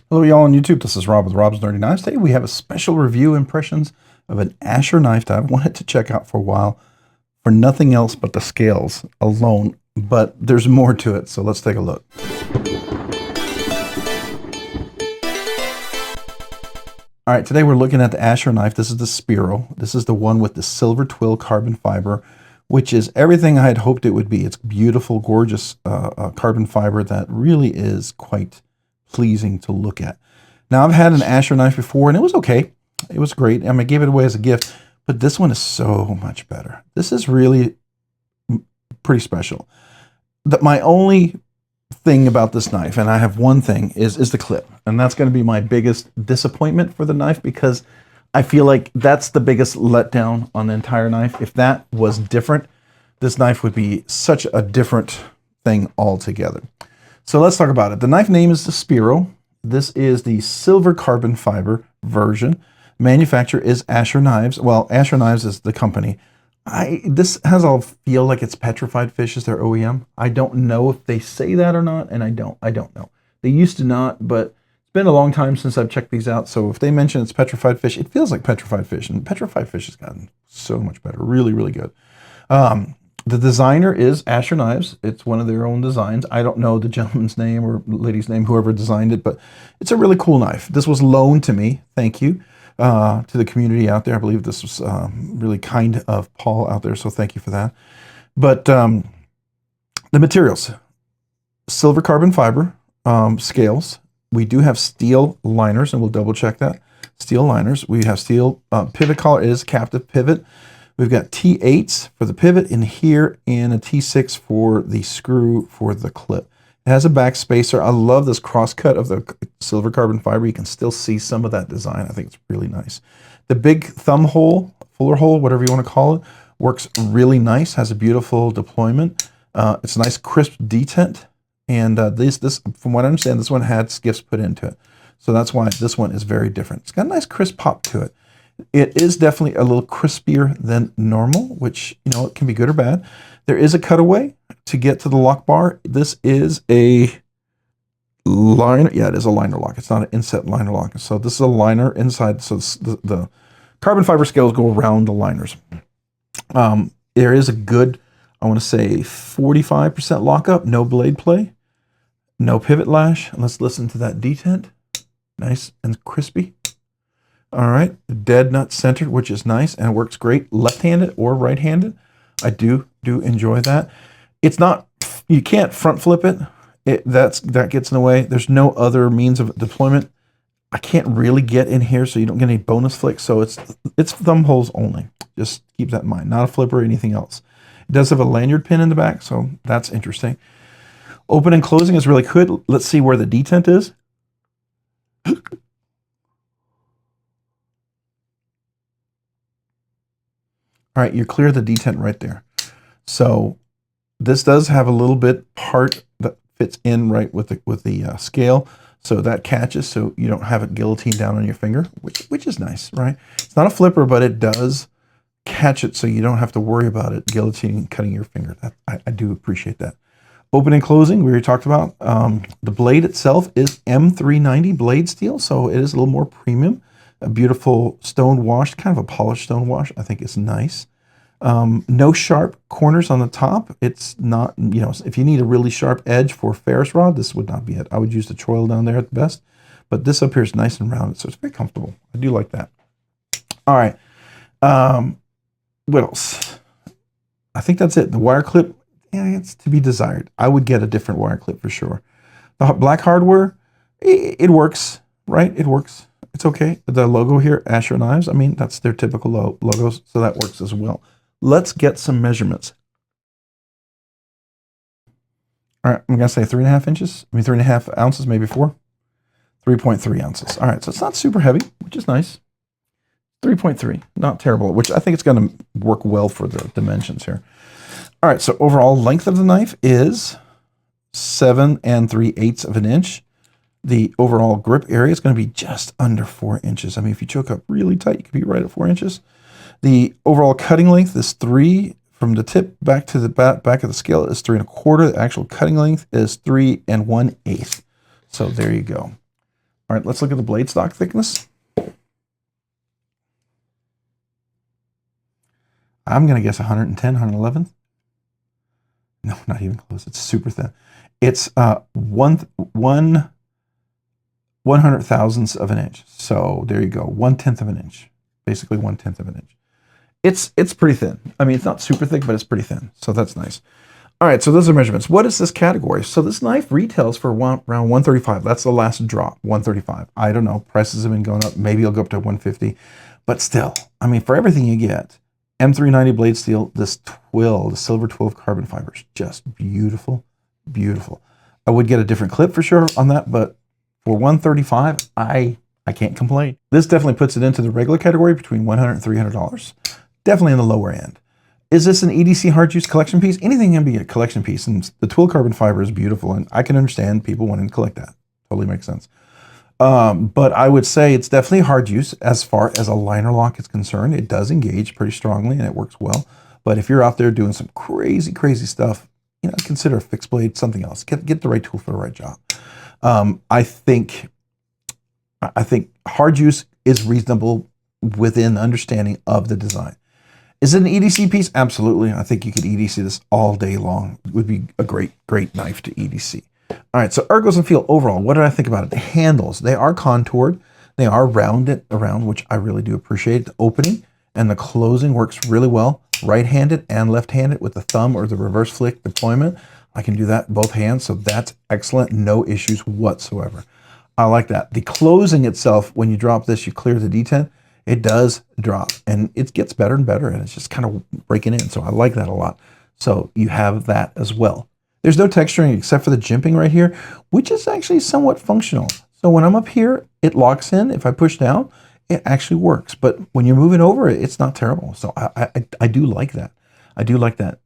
Hello y'all on YouTube, this is Rob with Rob's Nerdy Knives. Today we have a special review impressions of an Asher knife that I've wanted to check out for a while for nothing else but the scales alone, but there's more to it, so let's take a look. Alright, today we're looking at the Asher knife. This is the Spiro. This is the one with the silver twill carbon fiber, which is everything I had hoped it would be. It's beautiful, gorgeous carbon fiber that really is quite pleasing to look at. Now, I've had an Asher knife before, and it was okay. It was great. I mean, I gave it away as a gift, but this one is so much better. This is really pretty special. My only thing about this knife, and I have one thing, is the clip. And that's going to be my biggest disappointment for the knife, because I feel like that's the biggest letdown on the entire knife. If that was different, this knife would be such a different thing altogether. So let's talk about it. The knife name is the Spiro. This is the silver carbon fiber version. Manufacturer is Asher Knives. Well, Asher Knives is the company. This has all feel like it's Petrified Fish as their OEM. I don't know if they say that or not, and I don't know. They used to not, but it's been a long time since I've checked these out. So if they mention it's Petrified Fish, it feels like Petrified Fish, and Petrified Fish has gotten so much better. Really, really good. The designer is Asher Knives. It's one of their own designs. I don't know the gentleman's name or lady's name, whoever designed it, but it's a really cool knife. This was loaned to me. Thank you to the community out there. I believe this was really kind of Paul out there, so thank you for that. But the materials, silver carbon fiber scales. We do have steel liners, and we'll double check that. Steel liners. We have steel pivot collar is captive pivot. We've got T8s for the pivot in here and a T6 for the screw for the clip. It has a back spacer. I love this cross cut of the silver carbon fiber. You can still see some of that design. I think it's really nice. The big thumb hole, fuller hole, whatever you want to call it, works really nice. Has a beautiful deployment. It's a nice crisp detent. And this, from what I understand, this one had skiffs put into it. So that's why this one is very different. It's got a nice crisp pop to it. It is definitely a little crispier than normal, which, you know, it can be good or bad. There is a cutaway to get to the lock bar. This is a liner. Yeah, it is a liner lock. It's not an inset liner lock. So this is a liner inside. So the carbon fiber scales go around the liners. There is a good, I want to say 45% lockup, no blade play, no pivot lash. Let's listen to that detent. Nice and crispy. All right, dead nut centered, which is nice, and it works great left-handed or right-handed. I do enjoy that. It's not, you can't front flip it. That gets in the way. There's no other means of deployment. I can't really get in here, so you don't get any bonus flicks. So it's thumb holes only. Just keep that in mind. Not a flipper or anything else. It does have a lanyard pin in the back, so that's interesting. Open and closing is really good. Let's see where the detent is. All right, you clear the detent right there. So this does have a little bit part that fits in right with the scale, so that catches, so you don't have it guillotined down on your finger, which is nice, right? It's not a flipper, but it does catch it, so you don't have to worry about it guillotining, cutting your finger. I do appreciate that. Open and closing, we already talked about. The blade itself is M390 blade steel, so it is a little more premium. A beautiful stone wash, kind of a polished stone wash. I think it's nice. No sharp corners on the top. It's not, you know, if you need a really sharp edge for Ferris rod, this would not be it. I would use the choil down there at the best, but this up here is nice and rounded, so it's very comfortable. I do like that. All right. What else? I think that's it. The wire clip, yeah, it's to be desired. I would get a different wire clip for sure. The black hardware, it works, right? It works. It's okay. The logo here, Asher Knives, I mean, that's their typical logos, so that works as well. Let's get some measurements. All right, I'm going to say 3.5 inches. I mean, 3.5 ounces, maybe 4. 3.3 ounces. All right, so it's not super heavy, which is nice. 3.3, not terrible, which I think it's going to work well for the dimensions here. All right, so overall length of the knife is 7 3/8 of an inch. The overall grip area is going to be just under 4 inches. I mean, if you choke up really tight, you could be right at 4 inches. The overall cutting length is 3 from the tip back to the back of the scale is 3 1/4. The actual cutting length is 3 1/8. So there you go. All right, let's look at the blade stock thickness. I'm going to guess 110, 111. No, not even close. It's super thin. It's 1/100,000th of an inch. So there you go, 1/10 of an inch, basically 1/10 of an inch. It's pretty thin. I mean, it's not super thick, but it's pretty thin. So that's nice. All right, so those are measurements. What is this category? So this knife retails for around 135. That's the last drop, 135. I don't know. Prices have been going up. Maybe it'll go up to 150. But still, I mean, for everything you get, M390 blade steel, this twill, the silver twill carbon fiber is just beautiful, beautiful. I would get a different clip for sure on that, but for 135, I can't complain. This definitely puts it into the regular category between $100 and $300. Definitely in the lower end. Is this an EDC hard use collection piece? Anything can be a collection piece, and the twill carbon fiber is beautiful, and I can understand people wanting to collect that. Totally makes sense. But I would say it's definitely hard use as far as a liner lock is concerned. It does engage pretty strongly, and it works well. But if you're out there doing some crazy, crazy stuff, you know, consider a fixed blade, something else. Get the right tool for the right job. I think hard use is reasonable within understanding of the design. Is it an EDC piece? Absolutely. I think you could EDC this all day long. It would be a great, great knife to EDC. All right, so ergos and feel overall, what did I think about it? The handles, they are contoured. They are rounded around, which I really do appreciate. The opening and the closing works really well. Right-handed and left-handed with the thumb or the reverse flick deployment. I can do that both hands, so that's excellent. No issues whatsoever. I like that. The closing itself, when you drop this, you clear the detent. It does drop, and it gets better and better, and it's just kind of breaking in. So I like that a lot. So you have that as well. There's no texturing except for the jimping right here, which is actually somewhat functional. So when I'm up here, it locks in. If I push down, it actually works. But when you're moving over, it's not terrible. So I do like that. I do like that.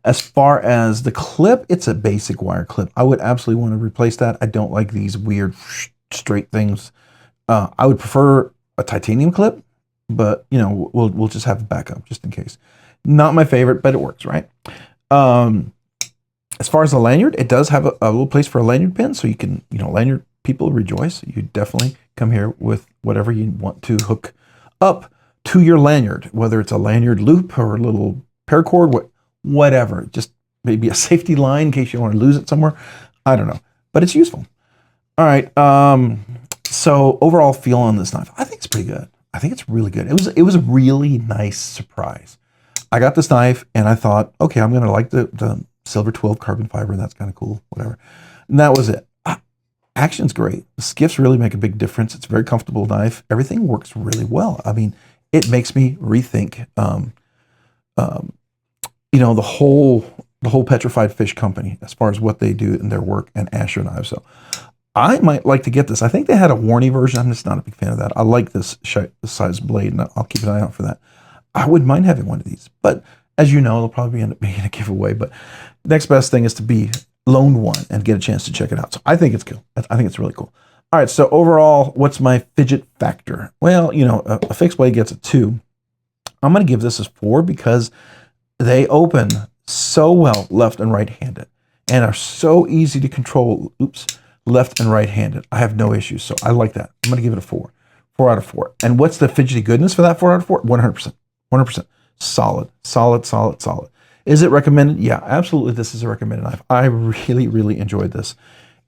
As far as the clip, it's a basic wire clip. I would absolutely want to replace that. I don't like these weird straight things. I would prefer a titanium clip, but you know, we'll just have a backup just in case. Not my favorite, but it works, right? As far as the lanyard, it does have a little place for a lanyard pin, so you can, you know, lanyard people rejoice. You definitely come here with whatever you want to hook up to your lanyard, whether it's a lanyard loop or a little paracord, whatever. Just maybe a safety line in case you want to lose it somewhere. I don't know, but it's useful. All right. So overall feel on this knife, I think it's pretty good. I think it's really good. It was a really nice surprise. I got this knife and I thought, okay, I'm gonna like the silver twill carbon fiber. That's kind of cool, whatever. And that was it. Action's great. The skiffs really make a big difference. It's a very comfortable knife. Everything works really well. I mean, it makes me rethink, you know, the whole Petrified Fish company as far as what they do in their work and Asher Knives. So I might like to get this. I think they had a Warney version. I'm just not a big fan of that. I like this size blade, and I'll keep an eye out for that. I wouldn't mind having one of these, but as you know, it'll probably end up being a giveaway. But next best thing is to be loaned one and get a chance to check it out. So I think it's cool. I think it's really cool. All right, so overall, what's my fidget factor? Well, you know, a fixed blade gets a 2. I'm going to give this a 4 because they open so well left and right-handed and are so easy to control, left and right-handed. I have no issues, so I like that. I'm going to give it a 4. 4 out of 4. And what's the fidgety goodness for that 4 out of 4? 100%. 100%. Solid, solid, solid, solid. Is it recommended? Yeah, absolutely. This is a recommended knife. I really, really enjoyed this.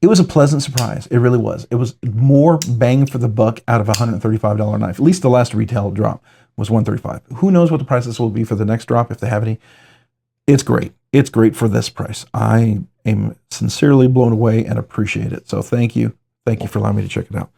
It was a pleasant surprise. It really was. It was more bang for the buck out of a $135 knife. At least the last retail drop was $135. Who knows what the prices will be for the next drop if they have any. It's great. It's great for this price. I am sincerely blown away and appreciate it. So thank you. Thank you for allowing me to check it out.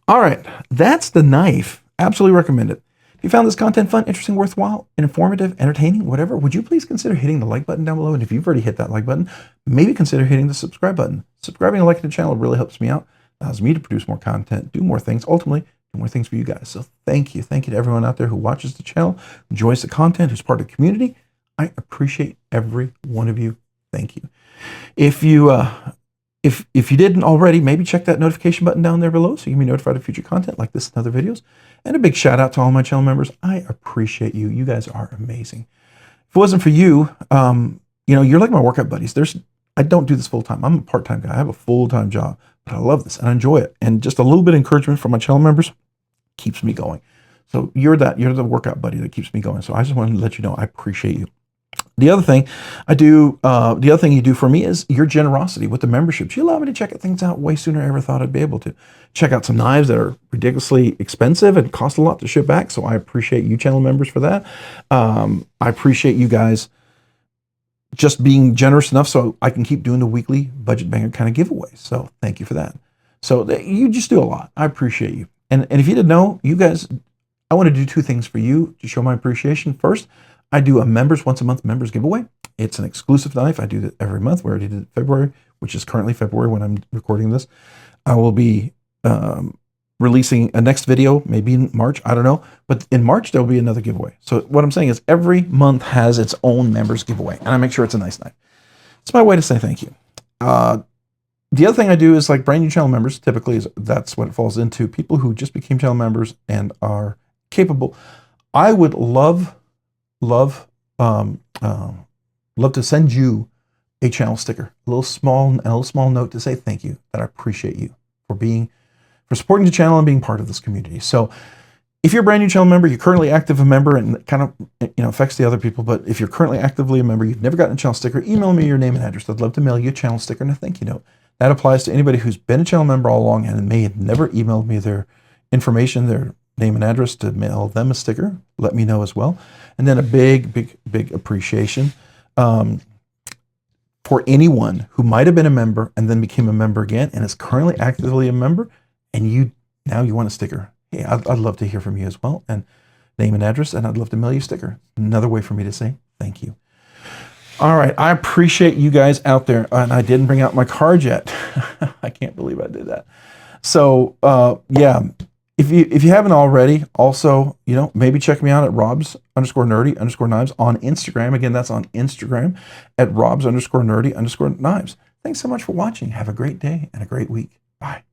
All right, that's the knife. Absolutely recommend it. If you found this content fun, interesting, worthwhile, informative, entertaining, whatever, would you please consider hitting the like button down below? And if you've already hit that like button, maybe consider hitting the subscribe button. Subscribing and liking the channel really helps me out, allows me to produce more content, do more things, ultimately do more things for you guys. So thank you. Thank you to everyone out there who watches the channel, enjoys the content, who's part of the community. I appreciate every one of you. Thank you. If you didn't already, maybe check that notification button down there below so you can be notified of future content like this and other videos. And a big shout out to all my channel members. I appreciate you. You guys are amazing. If it wasn't for you, you know, you're like my workout buddies. I don't do this full time. I'm a part-time guy. I have a full-time job, but I love this and I enjoy it. And just a little bit of encouragement from my channel members keeps me going. So you're the workout buddy that keeps me going. So I just wanted to let you know I appreciate you. The other thing you do for me is your generosity with the memberships. You allow me to check things out way sooner than I ever thought I'd be able to. Check out some knives that are ridiculously expensive and cost a lot to ship back. So I appreciate you channel members for that. I appreciate you guys just being generous enough so I can keep doing the weekly budget banger kind of giveaways. So thank you for that. So you just do a lot. I appreciate you. And if you didn't know, you guys, I want to do two things for you to show my appreciation. First, I do a once a month members giveaway. It's an exclusive knife. I do that every month. We already did it February, which is currently February when I'm recording this. I will be releasing a next video, maybe in March, I don't know. But in March, there'll be another giveaway. So what I'm saying is every month has its own members giveaway, and I make sure it's a nice knife. It's my way to say thank you. The other thing I do is like brand new channel members, typically that's what it falls into. People who just became channel members and are capable. I would love to send you a channel sticker, a little small note to say thank you, that I appreciate you for supporting the channel and being part of this community. So if you're a brand new channel member, you're currently active a member, and it kind of affects the other people, but if you're currently actively a member, you've never gotten a channel sticker, email me your name and address. I'd love to mail you a channel sticker and a thank you note. That applies to anybody who's been a channel member all along and may have never emailed me their information, their name and address, to mail them a sticker. Let me know as well. And then a big appreciation for anyone who might have been a member and then became a member again and is currently actively a member, and now you want a sticker. Hey, I'd love to hear from you as well, and name and address, and I'd love to mail you a sticker. Another way for me to say thank you. All right, I appreciate you guys out there, and I didn't bring out my card yet. I can't believe I did that. So yeah. If you haven't already, also, maybe check me out at Robs_nerdy_knives on Instagram. Again, that's on Instagram at Robs_nerdy_knives. Thanks so much for watching. Have a great day and a great week. Bye.